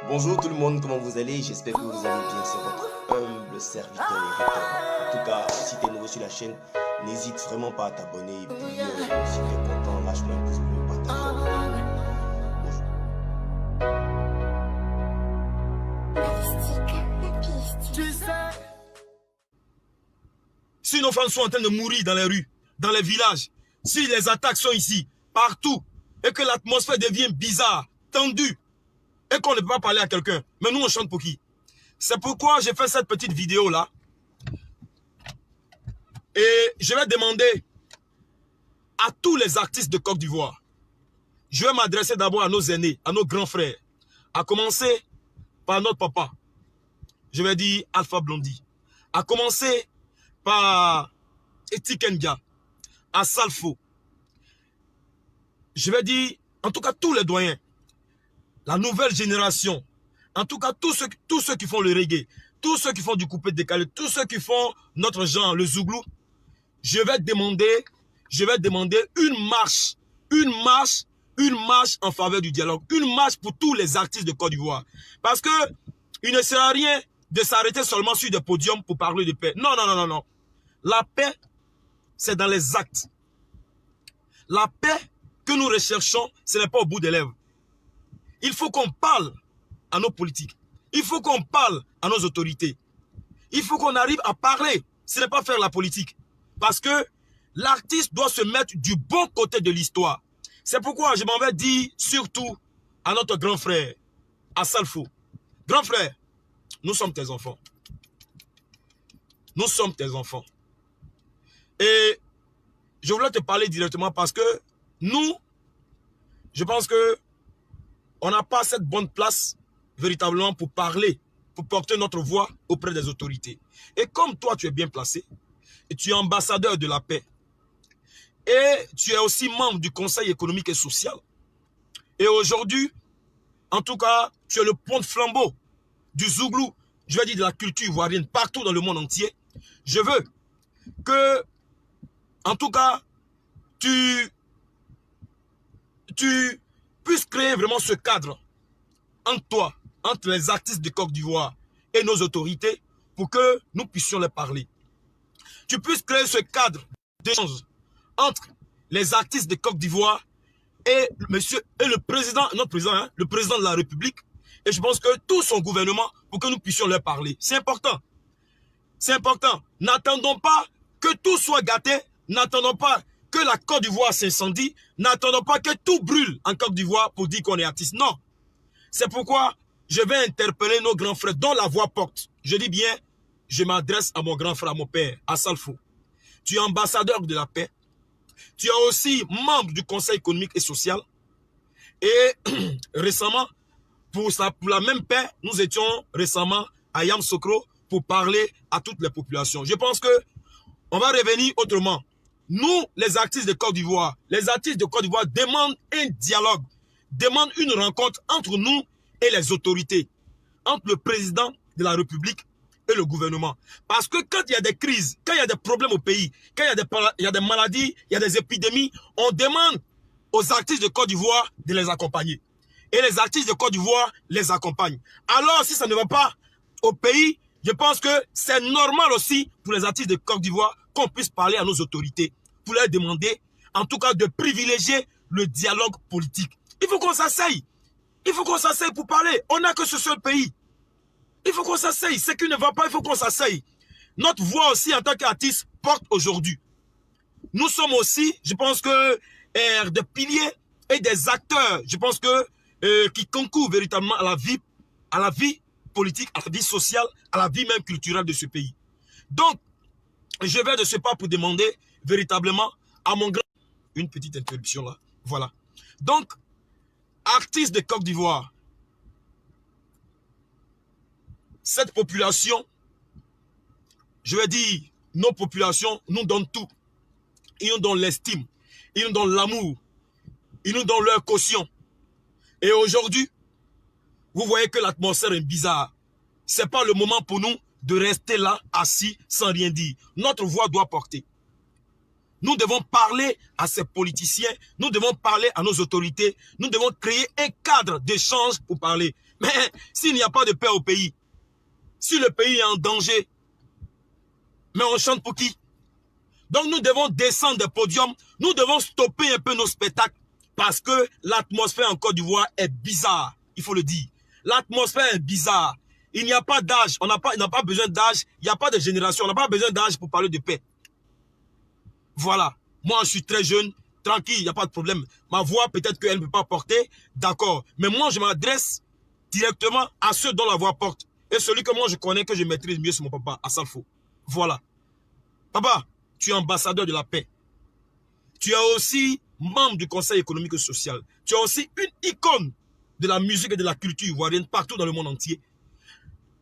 Bonjour tout le monde, comment vous allez? J'espère que vous allez bien, c'est votre humble serviteur Eric. En tout cas, si tu es nouveau sur la chaîne, n'hésite vraiment pas à t'abonner et puis si tu es content, lâche-moi un pouce bleu, partage. Si nos femmes sont en train de mourir dans les rues, dans les villages, si les attaques sont ici, partout, et que l'atmosphère devient bizarre, tendue, et qu'on ne peut pas parler à quelqu'un, mais nous on chante pour qui? C'est pourquoi j'ai fait cette petite vidéo là. Et je vais demander à tous les artistes de Côte d'Ivoire. Je vais m'adresser d'abord à nos aînés, à nos grands frères. À commencer par notre papa. Je vais dire Alpha Blondy. À commencer par Etikenga, à Salfo. Je vais dire, en tout cas tous les doyens, la nouvelle génération, en tout cas tous ceux qui font le reggae, tous ceux qui font du coupé décalé, tous ceux qui font notre genre, le zouglou, je vais demander une marche en faveur du dialogue, une marche pour tous les artistes de Côte d'Ivoire. Parce que il ne sert à rien de s'arrêter seulement sur des podiums pour parler de paix. Non, non, non, non, non. La paix, c'est dans les actes. La paix que nous recherchons, ce n'est pas au bout des lèvres. Il faut qu'on parle à nos politiques. Il faut qu'on parle à nos autorités. Il faut qu'on arrive à parler. Ce n'est pas faire la politique. Parce que l'artiste doit se mettre du bon côté de l'histoire. C'est pourquoi je m'en vais dire surtout à notre grand frère, à Salfo. Grand frère, nous sommes tes enfants. Nous sommes tes enfants. Et je voulais te parler directement parce que nous, je pense que on n'a pas cette bonne place véritablement pour parler, pour porter notre voix auprès des autorités. Et comme toi, tu es bien placé, et tu es ambassadeur de la paix, et tu es aussi membre du Conseil économique et social, et aujourd'hui, en tout cas, tu es le point de flambeau du zouglou, je vais dire de la culture ivoirienne, partout dans le monde entier. Je veux que, en tout cas, tu puisses créer vraiment ce cadre entre toi, entre les artistes de Côte d'Ivoire et nos autorités pour que nous puissions les parler. Tu puisses créer ce cadre d'échange entre les artistes de Côte d'Ivoire et le président, notre président, hein, le président de la République, et je pense que tout son gouvernement pour que nous puissions leur parler. C'est important. C'est important. N'attendons pas que tout soit gâté, n'attendons pas que la Côte d'Ivoire s'incendie, n'attendons pas que tout brûle en Côte d'Ivoire pour dire qu'on est artiste. Non. C'est pourquoi je vais interpeller nos grands frères dont la voix porte. Je dis bien, je m'adresse à mon grand frère, à mon père, à Salfo. Tu es ambassadeur de la paix. Tu es aussi membre du Conseil économique et social. Et récemment, pour la même paix, nous étions récemment à Yamoussoukro pour parler à toutes les populations. Je pense que on va revenir autrement. Nous, les artistes de Côte d'Ivoire, les artistes de Côte d'Ivoire demandent un dialogue, demandent une rencontre entre nous et les autorités, entre le président de la République et le gouvernement. Parce que quand il y a des crises, quand il y a des problèmes au pays, quand il y a des maladies, il y a des épidémies, on demande aux artistes de Côte d'Ivoire de les accompagner. Et les artistes de Côte d'Ivoire les accompagnent. Alors, si ça ne va pas au pays, je pense que c'est normal aussi pour les artistes de Côte d'Ivoire qu'on puisse parler à nos autorités pour leur demander, en tout cas, de privilégier le dialogue politique. Il faut qu'on s'asseye. Il faut qu'on s'asseye pour parler. On n'a que ce seul pays. Il faut qu'on s'asseye. Ce qui ne va pas, il faut qu'on s'asseye. Notre voix aussi en tant qu'artiste porte aujourd'hui. Nous sommes aussi, je pense que, des piliers et des acteurs, je pense que, qui concourent véritablement à la vie politique, à la vie sociale, à la vie même culturelle de ce pays. Donc, je vais de ce pas pour demander véritablement à mon grand... Une petite interruption là, voilà. Donc, artistes de Côte d'Ivoire, cette population, je vais dire, nos populations nous donnent tout. Ils nous donnent l'estime, ils nous donnent l'amour, ils nous donnent leur caution. Et aujourd'hui, vous voyez que l'atmosphère est bizarre. Ce n'est pas le moment pour nous de rester là, assis, sans rien dire. Notre voix doit porter. Nous devons parler à ces politiciens, nous devons parler à nos autorités, nous devons créer un cadre d'échange pour parler. Mais s'il n'y a pas de paix au pays, si le pays est en danger, mais on chante pour qui? Donc nous devons descendre des podiums, nous devons stopper un peu nos spectacles parce que l'atmosphère en Côte d'Ivoire est bizarre, il faut le dire. L'atmosphère est bizarre. Il n'y a pas d'âge, on n'a pas besoin d'âge, il n'y a pas de génération, on n'a pas besoin d'âge pour parler de paix. Voilà, moi je suis très jeune, tranquille, il n'y a pas de problème. Ma voix peut-être qu'elle ne peut pas porter, d'accord. Mais moi je m'adresse directement à ceux dont la voix porte. Et celui que moi je connais, que je maîtrise mieux, c'est mon papa, Assalfo. Voilà. Papa, tu es ambassadeur de la paix. Tu es aussi membre du Conseil économique et social. Tu es aussi une icône de la musique et de la culture ivoirienne partout dans le monde entier.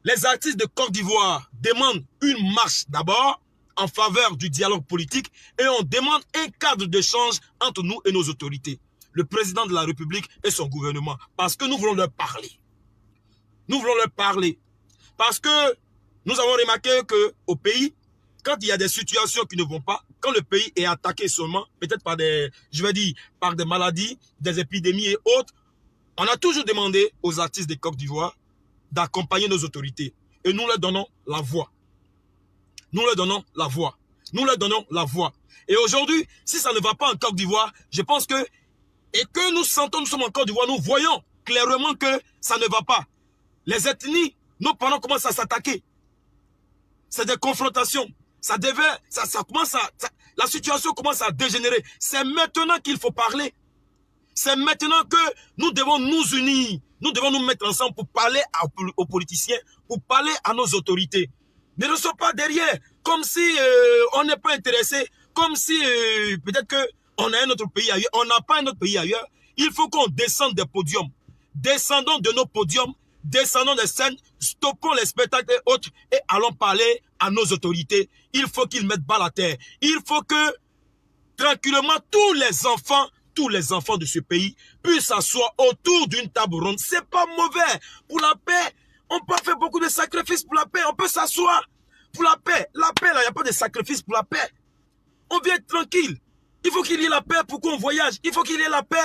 Les artistes de Côte d'Ivoire demandent une marche d'abord en faveur du dialogue politique et on demande un cadre d'échange entre nous et nos autorités, le président de la République et son gouvernement, parce que nous voulons leur parler. Nous voulons leur parler parce que nous avons remarqué qu'au pays, quand il y a des situations qui ne vont pas, quand le pays est attaqué seulement, peut-être par des, je vais dire, par des maladies, des épidémies et autres, on a toujours demandé aux artistes de Côte d'Ivoire d'accompagner nos autorités. Et nous leur donnons la voix. Nous leur donnons la voix. Nous leur donnons la voix. Et aujourd'hui, si ça ne va pas en Côte d'Ivoire, je pense que, et que nous sentons, nous sommes en Côte d'Ivoire, nous voyons clairement que ça ne va pas. Les ethnies, nos parents commencent à s'attaquer. C'est des confrontations. La situation commence à dégénérer. C'est maintenant qu'il faut parler. C'est maintenant que nous devons nous unir. Nous devons nous mettre ensemble pour parler aux politiciens, pour parler à nos autorités. Ne restons pas derrière, comme si on n'est pas intéressé, comme si peut-être qu'on a un autre pays ailleurs. On n'a pas un autre pays ailleurs. Il faut qu'on descende des podiums. Descendons de nos podiums, descendons des scènes, stoppons les spectacles et autres et allons parler à nos autorités. Il faut qu'ils mettent bas la terre. Il faut que, tranquillement, tous les enfants de ce pays puissent s'asseoir autour d'une table ronde. C'est pas mauvais. Pour la paix, on peut faire beaucoup de sacrifices pour la paix. On peut s'asseoir pour la paix. La paix, là, il n'y a pas de sacrifice pour la paix. On vient être tranquille. Il faut qu'il y ait la paix pour qu'on voyage. Il faut qu'il y ait la paix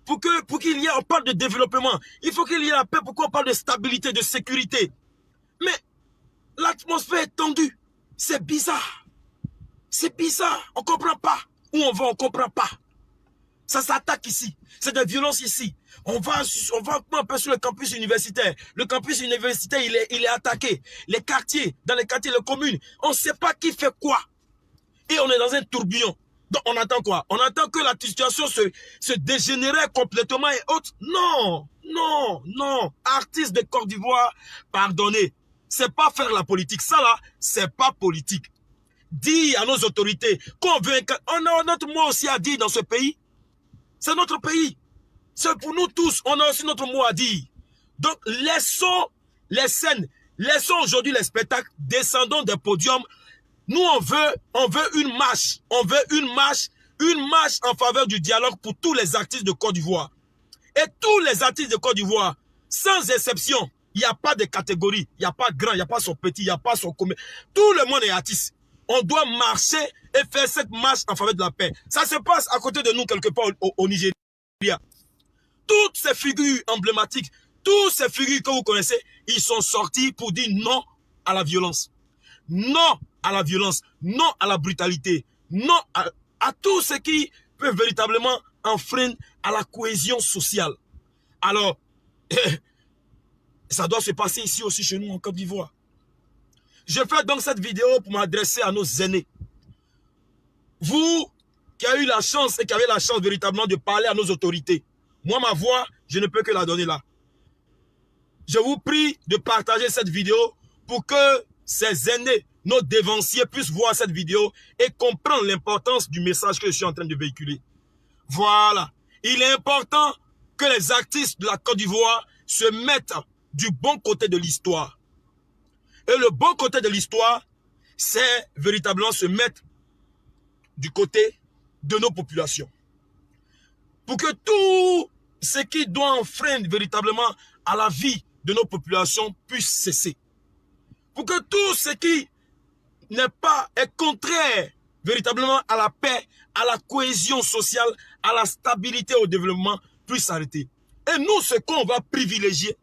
pour qu'il y ait, on parle de développement. Il faut qu'il y ait la paix pour qu'on parle de stabilité, de sécurité. Mais l'atmosphère est tendue. C'est bizarre. C'est bizarre. On ne comprend pas. Où on va, on ne comprend pas. Ça s'attaque ici. C'est des violences ici. On va un peu sur le campus universitaire. Le campus universitaire, il est attaqué. Les quartiers, dans les quartiers, les communes, on ne sait pas qui fait quoi. Et on est dans un tourbillon. Donc on attend quoi? On attend que la situation se dégénère complètement et autres. Non, non, non. Artistes de Côte d'Ivoire, pardonnez. C'est pas faire la politique. Ça là, c'est pas politique. Dis à nos autorités qu'on veut... On a notre mot aussi à dire dans ce pays. C'est notre pays. C'est pour nous tous. On a aussi notre mot à dire. Donc, laissons les scènes. Laissons aujourd'hui les spectacles. Descendons des podiums. Nous, on veut une marche. On veut une marche en faveur du dialogue pour tous les artistes de Côte d'Ivoire. Et tous les artistes de Côte d'Ivoire, sans exception, il n'y a pas de catégorie. Il n'y a pas grand, il n'y a pas son petit, il n'y a pas son commun. Tout le monde est artiste. On doit marcher et faire cette marche en faveur de la paix. Ça se passe à côté de nous, quelque part au Nigeria. Toutes ces figures emblématiques, toutes ces figures que vous connaissez, ils sont sortis pour dire non à la violence. Non à la violence, non à la brutalité, non à tout ce qui peut véritablement enfreindre à la cohésion sociale. Alors, ça doit se passer ici aussi chez nous en Côte d'Ivoire. Je fais donc cette vidéo pour m'adresser à nos aînés. Vous qui avez eu la chance et qui avez la chance véritablement de parler à nos autorités. Moi, ma voix, je ne peux que la donner là. Je vous prie de partager cette vidéo pour que ces aînés, nos dévanciers puissent voir cette vidéo et comprendre l'importance du message que je suis en train de véhiculer. Voilà. Il est important que les artistes de la Côte d'Ivoire se mettent du bon côté de l'histoire. Et le bon côté de l'histoire, c'est véritablement se mettre du côté de nos populations. Pour que tout ce qui doit enfreindre véritablement à la vie de nos populations puisse cesser. Pour que tout ce qui est contraire véritablement à la paix, à la cohésion sociale, à la stabilité, au développement, puisse s'arrêter. Et nous, ce qu'on va privilégier,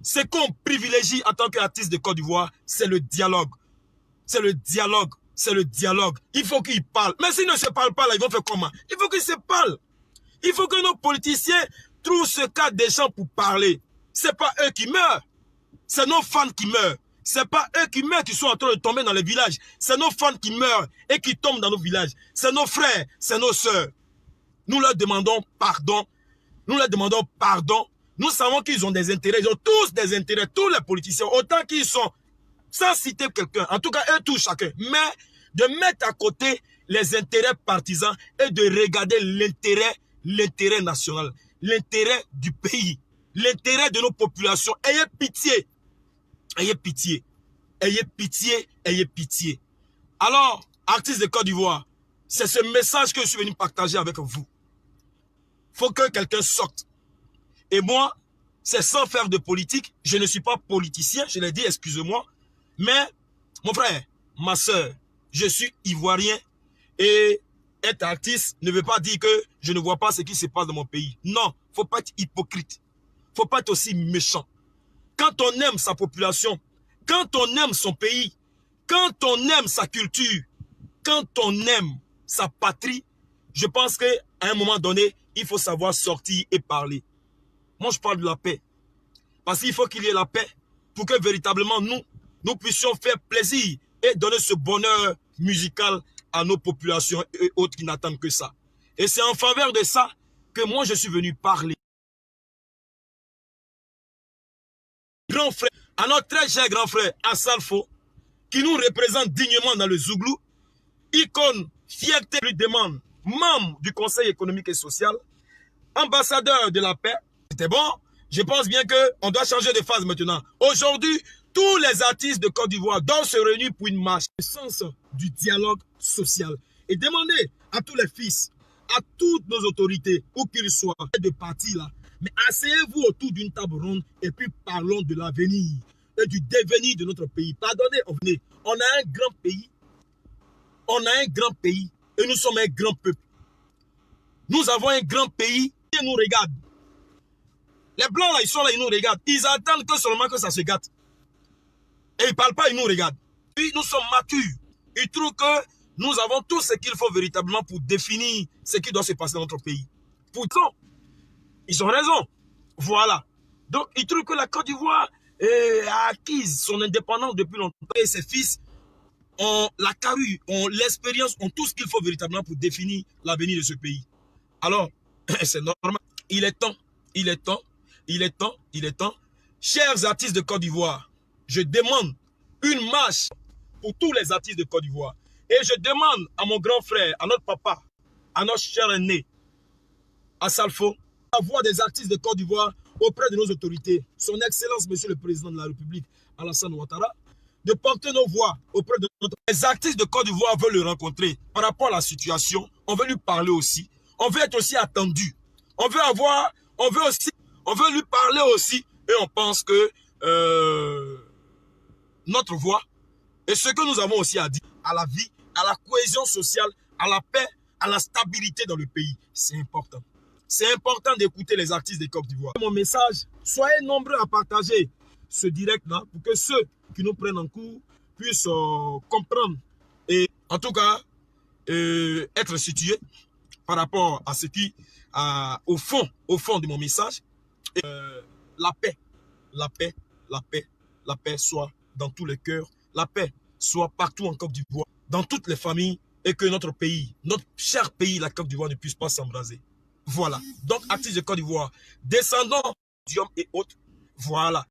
Ce qu'on privilégie en tant qu'artiste de Côte d'Ivoire, c'est le dialogue. C'est le dialogue. C'est le dialogue. Il faut qu'ils parlent. Mais s'ils ne se parlent pas, là, ils vont faire comment? Il faut qu'ils se parlent. Il faut que nos politiciens trouvent ce cas des gens pour parler. Ce n'est pas eux qui meurent. C'est nos fans qui meurent. Ce n'est pas eux qui meurent qui sont en train de tomber dans les villages. C'est nos fans qui meurent et qui tombent dans nos villages. C'est nos frères, c'est nos sœurs. Nous leur demandons pardon. Nous leur demandons pardon. Nous savons qu'ils ont des intérêts. Ils ont tous des intérêts. Tous les politiciens, autant qu'ils sont, sans citer quelqu'un. En tout cas, eux tous chacun. Mais de mettre à côté les intérêts partisans et de regarder l'intérêt national, l'intérêt du pays, l'intérêt de nos populations. Ayez pitié. Ayez pitié. Ayez pitié. Ayez pitié. Alors, artistes de Côte d'Ivoire, c'est ce message que je suis venu partager avec vous. Il faut que quelqu'un sorte. Et moi, c'est sans faire de politique. Je ne suis pas politicien, je l'ai dit, excusez-moi. Mais, mon frère, ma soeur, je suis ivoirien et être artiste ne veut pas dire que je ne vois pas ce qui se passe dans mon pays. Non, il ne faut pas être hypocrite. Il ne faut pas être aussi méchant. Quand on aime sa population, quand on aime son pays, quand on aime sa culture, quand on aime sa patrie, je pense qu'à un moment donné, il faut savoir sortir et parler. Moi, je parle de la paix. Parce qu'il faut qu'il y ait la paix pour que véritablement nous puissions faire plaisir et donner ce bonheur musical à nos populations et autres qui n'attendent que ça. Et c'est en faveur de ça que moi, je suis venu parler. Grand frère, à notre très cher grand frère Assalfo, qui nous représente dignement dans le Zouglou, icône, fierté, lui demande, membre du Conseil économique et social, ambassadeur de la paix. C'était bon. Je pense bien qu'on doit changer de phase maintenant. Aujourd'hui, tous les artistes de Côte d'Ivoire doivent se réunir pour une marche. Le sens du dialogue social. Et demander à tous les fils, à toutes nos autorités, où qu'ils soient, de partir là. Mais asseyez-vous autour d'une table ronde et puis parlons de l'avenir et du devenir de notre pays. Pardonnez, on a un grand pays. On a un grand pays et nous sommes un grand peuple. Nous avons un grand pays qui nous regarde. Les blancs là, ils sont là, ils nous regardent. Ils attendent que seulement que ça se gâte. Et ils ne parlent pas, ils nous regardent. Puis nous sommes matures. Ils trouvent que nous avons tout ce qu'il faut véritablement pour définir ce qui doit se passer dans notre pays. Pourtant, ils ont raison. Voilà. Donc, ils trouvent que la Côte d'Ivoire a acquis son indépendance depuis longtemps. Et ses fils ont la carrure, ont l'expérience, ont tout ce qu'il faut véritablement pour définir l'avenir de ce pays. Alors, c'est normal. Il est temps. Il est temps. Il est temps. Il est temps. Chers artistes de Côte d'Ivoire, je demande une marche pour tous les artistes de Côte d'Ivoire. Et je demande à mon grand frère, à notre papa, à notre cher aîné, à Salfo, la voix des artistes de Côte d'Ivoire auprès de nos autorités, son Excellence, Monsieur le Président de la République, Alassane Ouattara, de porter nos voix auprès de notre... Les artistes de Côte d'Ivoire veulent le rencontrer par rapport à la situation. On veut lui parler aussi. On veut être aussi attendu. On veut avoir, on veut lui parler aussi. Et on pense que notre voix et ce que nous avons aussi à dire à la vie, à la cohésion sociale, à la paix, à la stabilité dans le pays, c'est important. C'est important d'écouter les artistes de Côte d'Ivoire. Mon message, soyez nombreux à partager ce direct-là pour que ceux qui nous prennent en cours puissent comprendre et en tout cas être situés par rapport à ce qui, au fond de mon message, la paix, la paix, la paix, la paix soit dans tous les cœurs, la paix soit partout en Côte d'Ivoire, dans toutes les familles et que notre pays, notre cher pays, la Côte d'Ivoire ne puisse pas s'embraser. Voilà. Donc, artistes de Côte d'Ivoire, descendants d'hommes et autres, voilà.